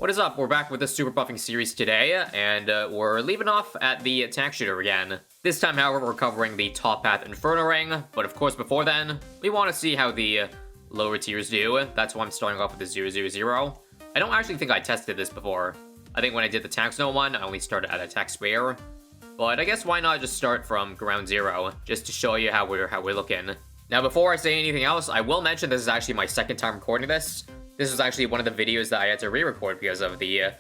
What is up? We're back with the super buffing series today, and we're leaving off at the attack shooter again. This time, however, we're covering the top path Inferno ring, but of course before then, we want to see how the lower tiers do. That's why I'm starting off with the 000. I don't actually think I tested this before. I think when I did the tax no one, I only started at attack spare. But I guess why not just start from ground zero, just to show you how we're looking. Now before I say anything else, I will mention this is actually my second time recording this. This was actually one of the videos that I had to re-record because of the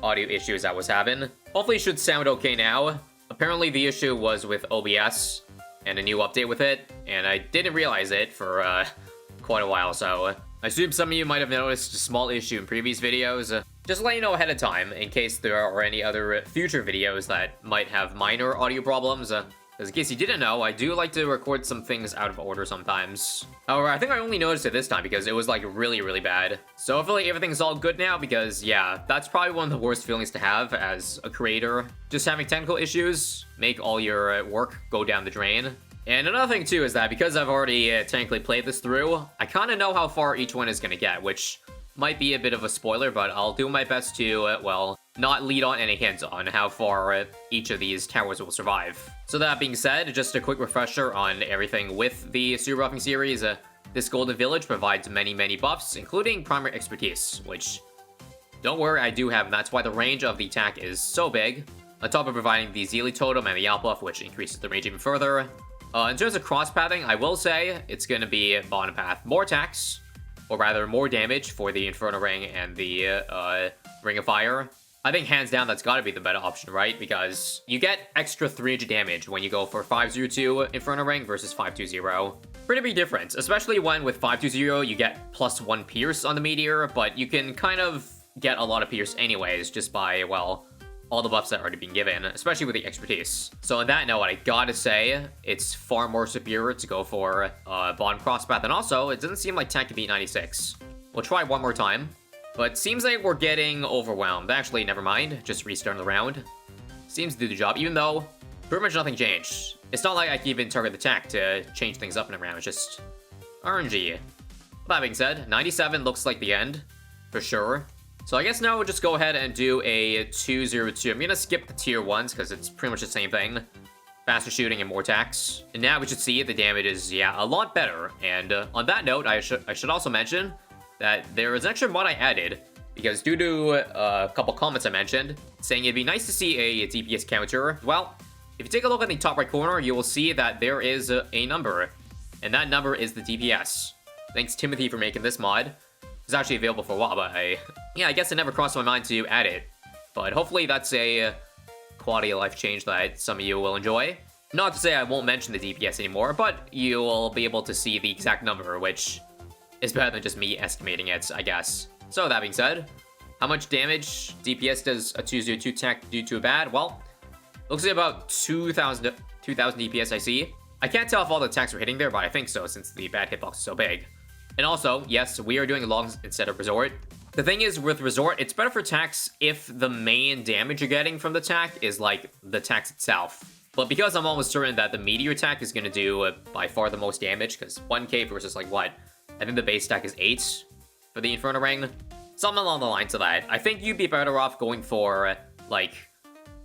audio issues I was having. Hopefully it should sound okay now. Apparently the issue was with OBS and a new update with it, and I didn't realize it for quite a while, so I assume some of you might have noticed a small issue in previous videos. Just let you know ahead of time in case there are any other future videos that might have minor audio problems. Because in case you didn't know, I do like to record some things out of order sometimes. However, I think I only noticed it this time because it was like really bad. So hopefully everything's all good now because yeah, that's probably one of the worst feelings to have as a creator. Just having technical issues make all your work go down the drain. And another thing too is that because I've already technically played this through, I kind of know how far each one is going to get, which might be a bit of a spoiler, but I'll do my best to, well, not lead on any hints on how far each of these towers will survive. So that being said, just a quick refresher on everything with the super buffing series. This Golden Village provides many buffs, including primary expertise, which, don't worry, I do have, and that's why the range of the attack is so big. On top of providing the Zeely Totem and the Yacht buff, which increases the range even further. In terms of cross-pathing, I will say it's going to be bottom path. More attacks, or rather more damage for the Inferno ring and the Ring of Fire. I think hands down that's gotta be the better option, right? Because you get extra 300 damage when you go for 502 Inferno ring versus 520. Pretty big difference, especially when with 520 you get +1 pierce on the meteor, but you can kind of get a lot of pierce anyways just by, well, all the buffs that are already being given, especially with the expertise. So on that note, I gotta say, it's far more superior to go for bottom crosspath, and also, it doesn't seem like tank can beat 96. We'll try one more time. But seems like we're getting overwhelmed. Actually, never mind. Just restarting the round. Seems to do the job, even though pretty much nothing changed. It's not like I can even target the attack to change things up in a round. It's just RNG. That being said, 97 looks like the end, for sure. So I guess now we'll just go ahead and do a 202. I'm gonna skip the tier 1s because it's pretty much the same thing. Faster shooting and more attacks. And now we should see the damage is, yeah, a lot better. And on that note, I should also mention that there is an extra mod I added, because due to a couple comments I mentioned, saying it'd be nice to see a DPS counter. Well, if you take a look at the top right corner, you will see that there is a number, and that number is the DPS. Thanks Timothy for making this mod. It's actually available for a while, but I guess it never crossed my mind to add it. But hopefully that's a quality of life change that some of you will enjoy. Not to say I won't mention the DPS anymore, but you will be able to see the exact number, which is better than just me estimating it, I guess. So that being said, how much damage DPS does a 202 attack do to a bad? Well, looks like about 2,000 DPS I see. I can't tell if all the attacks are hitting there, but I think so since the bad hitbox is so big. And also, yes, we are doing longs instead of resort. The thing is, with resort, it's better for attacks if the main damage you're getting from the attack is like the attacks itself. But because I'm almost certain that the meteor attack is going to do by far the most damage, because 1k versus like what? I think the base stack is 8 for the Inferno ring. Something along the lines of that. I think you'd be better off going for, like,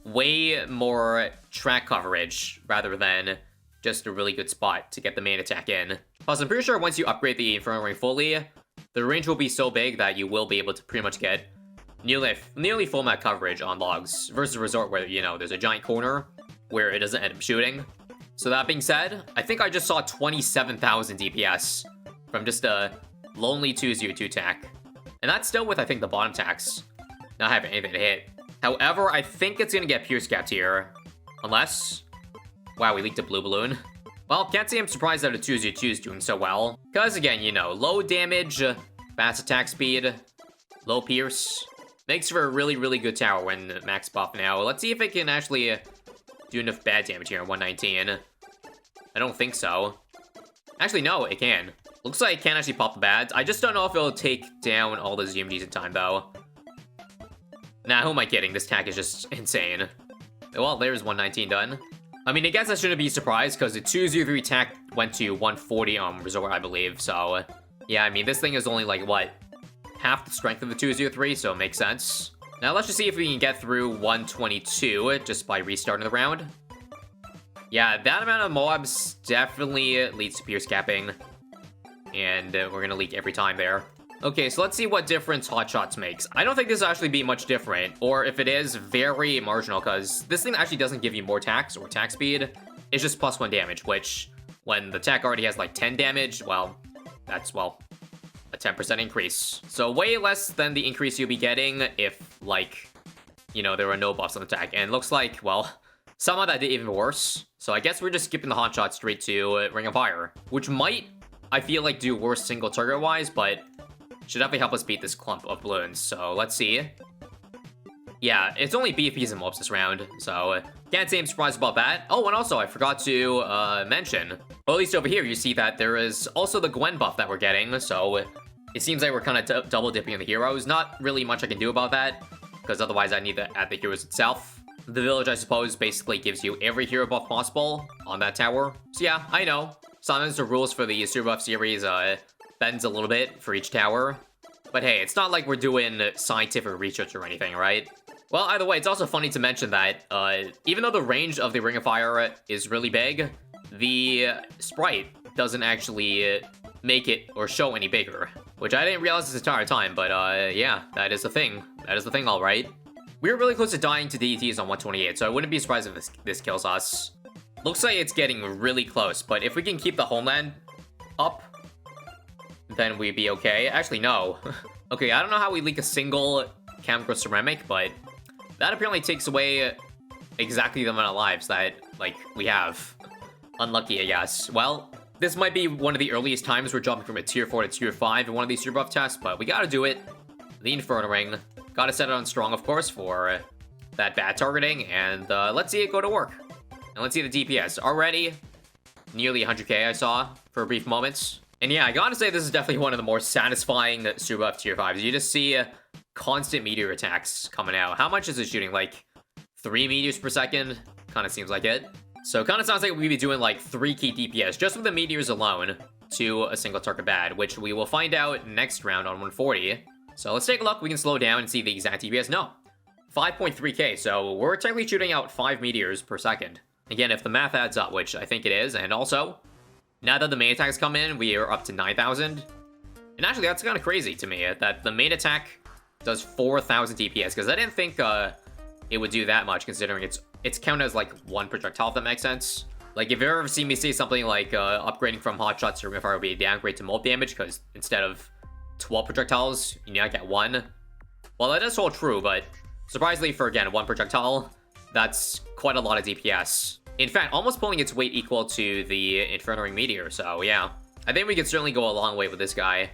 way more track coverage rather than just a really good spot to get the main attack in. Plus, I'm pretty sure once you upgrade the Inferno ring fully, the range will be so big that you will be able to pretty much get nearly full map coverage on logs versus Resort where, you know, there's a giant corner where it doesn't end up shooting. So that being said, I think I just saw 27,000 DPS from just a lonely 202 attack. And that's still with, I think, the bottom attacks not having anything to hit. However, I think it's going to get Pierce capped here. Unless... Wow, we leaked a blue balloon. Well, can't say I'm surprised that a 202 is doing so well. Because, again, you know, low damage, fast attack speed, low pierce. Makes for a really good tower when max buff now. Let's see if it can actually do enough bad damage here on 119. I don't think so. Actually, no, it can. Looks like it can actually pop the bads. I just don't know if it'll take down all the ZMDs in time, though. Nah, who am I kidding? This attack is just insane. Well, there's 119 done. I mean, I guess I shouldn't be surprised, because the 203 attack went to 140 on Resort, I believe, so... Yeah, I mean, this thing is only, like, what? half the strength of the 203, so it makes sense. Now let's just see if we can get through 122 just by restarting the round. Yeah, that amount of mobs definitely leads to pierce capping. And we're gonna leak every time there. Okay, so let's see what difference Hot Shots makes. I don't think this will actually be much different, or if it is, very marginal, because this thing actually doesn't give you more attacks or attack speed. It's just +1 damage, which, when the attack already has like 10 damage, well, that's, well, a 10% increase. So way less than the increase you'll be getting if, like, you know, there were no buffs on the attack. And it looks like, well, somehow that did even worse. So I guess we're just skipping the Hot Shot straight to Ring of Fire, which might, I feel like, do worse single target-wise, but should definitely help us beat this clump of balloons. So let's see. Yeah, it's only BFPs and mobs this round, so can't say I'm surprised about that. Oh, and also I forgot to mention, well, at least over here you see that there is also the Gwen buff that we're getting, so it seems like we're kind of double dipping in the heroes. Not really much I can do about that, because otherwise I need to add the heroes itself. The village, I suppose, basically gives you every hero buff possible on that tower. So yeah, I know. Sometimes the rules for the super buff series bends a little bit for each tower. But hey, it's not like we're doing scientific research or anything, right? Well, either way, it's also funny to mention that even though the range of the Ring of Fire is really big, the sprite doesn't actually make it or show any bigger. Which I didn't realize this entire time, but yeah, that is the thing. That is the thing, alright. We're really close to dying to DDTs on 128, so I wouldn't be surprised if this kills us. Looks like it's getting really close, but if we can keep the homeland up, then we'd be okay. Actually, no. Okay, I don't know how we leak a single chemical ceramic, but that apparently takes away exactly the amount of lives that, like, we have. Unlucky, I guess. Well, this might be one of the earliest times we're jumping from a tier 4 to tier 5 in one of these super buff tests, but we gotta do it. The Inferno ring. Gotta set it on strong, of course, for that bad targeting, and let's see it go to work. And let's see the DPS. Already, nearly 100k I saw for a brief moment. And yeah, I gotta say this is definitely one of the more satisfying super buff tier 5s. You just see constant meteor attacks coming out. How much is it shooting? Like 3 meteors per second? Kind of seems like it. So it kind of sounds like we'd be doing like 3 key DPS just with the meteors alone to a single target bad, which we will find out next round on 140. So let's take a look. We can slow down and see the exact DPS. No, 5.3k. So we're technically shooting out 5 meteors per second. Again, if the math adds up, which I think it is, and also, now that the main attacks come in, we are up to 9,000. And actually, that's kind of crazy to me, that the main attack does 4,000 DPS, because I didn't think it would do that much, considering it's counted as, like, 1 projectile, if that makes sense. Like, if you've ever seen me say something like, upgrading from Hot Shots to Ring of Fire would be a downgrade to mold damage, because instead of 12 projectiles, you now get 1. Well, that does hold true, but surprisingly for, again, 1 projectile, that's quite a lot of DPS. In fact, almost pulling its weight equal to the Inferno Ring Meteor, so yeah. I think we could certainly go a long way with this guy.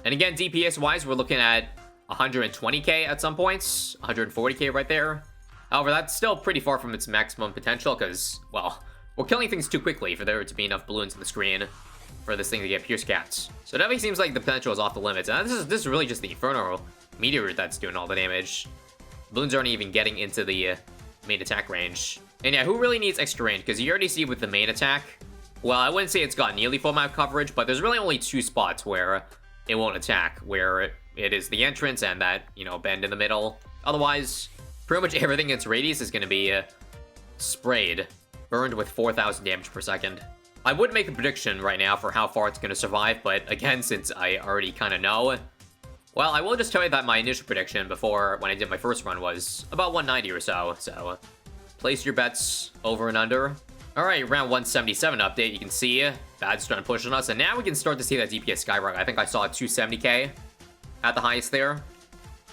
And again, DPS-wise, we're looking at 120k at some points, 140k right there. However, that's still pretty far from its maximum potential, because, well, we're killing things too quickly for there to be enough balloons on the screen for this thing to get pierce caps. So it definitely seems like the potential is off the limits. And this is really just the Inferno Meteor that's doing all the damage. Balloons aren't even getting into the main attack range. And yeah, who really needs extra range? Because you already see with the main attack, well, I wouldn't say it's got nearly full map coverage, but there's really only 2 spots where it won't attack, where it is the entrance and that, you know, bend in the middle. Otherwise, pretty much everything in its radius is going to be sprayed, burned with 4,000 damage per second. I would make a prediction right now for how far it's going to survive, but again, since I already kind of know, well, I will just tell you that my initial prediction before, when I did my first run, was about 190 or so, so place your bets over and under. Alright, round 177 update, you can see bad's starting pushing us, and now we can start to see that DPS skyrocket. I think I saw 270k at the highest there,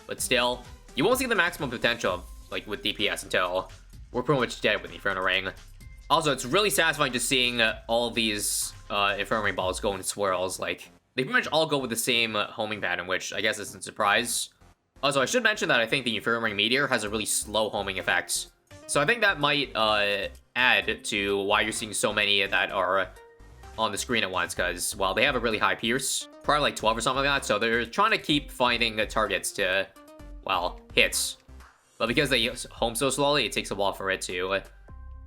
but still, you won't see the maximum potential, like, with DPS until we're pretty much dead with the Inferno Ring. Also, it's really satisfying just seeing all these Inferno Ring balls go in swirls. Like, they pretty much all go with the same homing pattern, which I guess isn't a surprise. Also, I should mention that I think the Inferno Ring Meteor has a really slow homing effect. So I think that might add to why you're seeing so many that are on the screen at once, because, well, they have a really high pierce, probably like 12 or something like that, so they're trying to keep finding the targets to, well, hits. But because they home so slowly, it takes a while for it to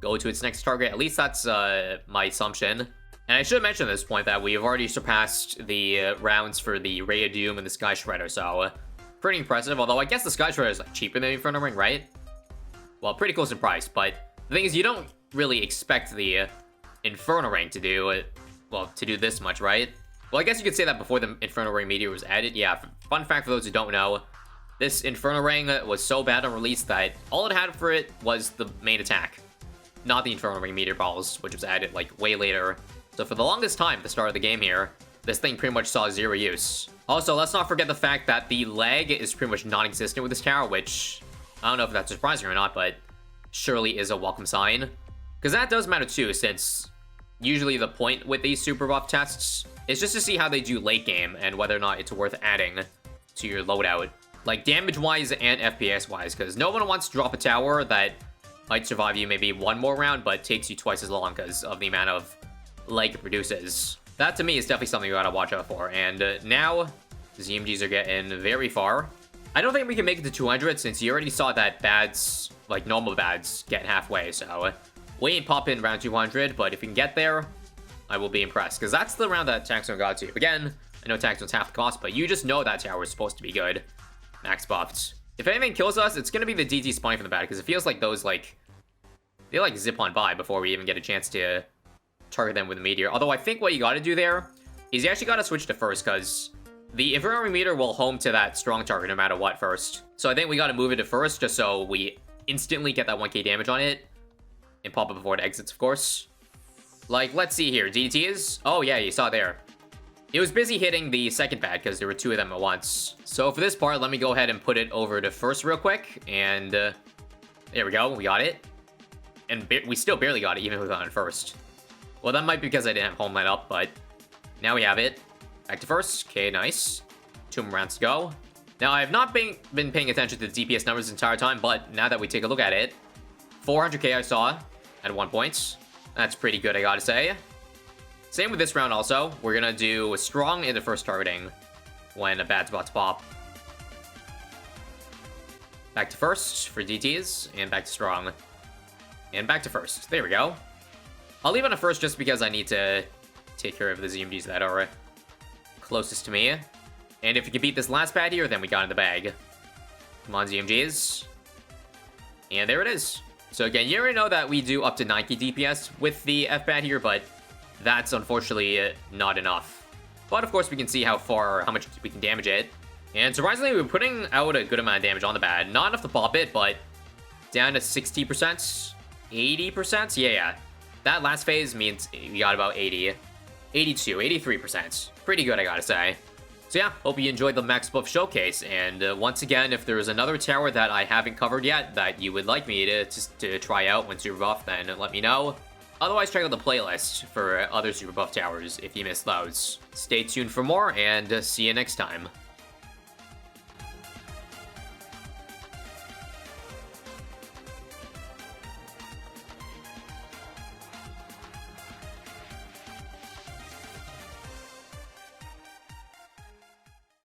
go to its next target. At least that's my assumption. And I should mention at this point that we have already surpassed the rounds for the Ray of Doom and the Sky Shredder, so pretty impressive. Although I guess the Sky Shredder is like cheaper than the Inferno Ring, right? Well, pretty close in price, but the thing is, you don't really expect the Inferno Ring to do to do this much, right? Well, I guess you could say that before the Inferno Ring meteor was added. Yeah, fun fact for those who don't know, this Inferno Ring was so bad on release that all it had for it was the main attack, not the Inferno Ring meteor balls, which was added like way later. So for the longest time at the start of the game here, this thing pretty much saw zero use. Also, let's not forget the fact that the lag is pretty much non-existent with this tower, which I don't know if that's surprising or not, but surely is a welcome sign. Because that does matter too, since usually the point with these super buff tests is just to see how they do late game and whether or not it's worth adding to your loadout. Like damage-wise and FPS-wise, because no one wants to drop a tower that might survive you maybe one more round, but takes you twice as long because of the amount of lag it produces. That to me is definitely something you gotta watch out for, and now ZMGs are getting very far. I don't think we can make it to 200 since you already saw that bads, like normal bads, get halfway, so we ain't pop in round 200, but if we can get there, I will be impressed, because that's the round that Taxstone got to. Again, I know Taxstone's half the cost, but you just know that tower is supposed to be good. Max buffed. If anything kills us, it's gonna be the DT spawning from the bad, because it feels like those, like, they, like, zip on by before we even get a chance to target them with a meteor. Although I think what you gotta do there is you actually gotta switch to first, because the Inferno Ring meteor will home to that strong target no matter what first. So I think we gotta move it to first, just so we instantly get that 1k damage on it, and pop it before it exits, of course. Like, let's see here, DT is... Oh yeah, you saw there. It was busy hitting the second bad, because there were two of them at once. So for this part, let me go ahead and put it over to first real quick, and there we go, we got it. And we still barely got it, even if we got it first. Well, that might be because I didn't have home line up, but now we have it. Back to first. Okay, nice. 2 more rounds to go. Now, I have not been paying attention to the DPS numbers the entire time, but now that we take a look at it, 400k I saw at one point. That's pretty good, I gotta say. Same with this round also. We're gonna do strong in the first targeting when a bad's about to pop. Back to first for DTs, and back to strong. And back to first. There we go. I'll leave on a first just because I need to take care of the ZMGs that are closest to me. And if we can beat this last bad here, then we got in the bag. Come on, ZMGs. And there it is. So again, you already know that we do up to 90 DPS with the F-Bad here, but that's unfortunately not enough. But of course, we can see how much we can damage it. And surprisingly, we're putting out a good amount of damage on the bad. Not enough to pop it, but down to 60%, 80%? Yeah. That last phase means we got about 80, 82, 83%. Pretty good, I gotta say. So yeah, hope you enjoyed the Max Buff Showcase, and once again, if there's another tower that I haven't covered yet that you would like me to try out when super buff, then let me know. Otherwise, check out the playlist for other super buff towers if you missed those. Stay tuned for more, and see you next time.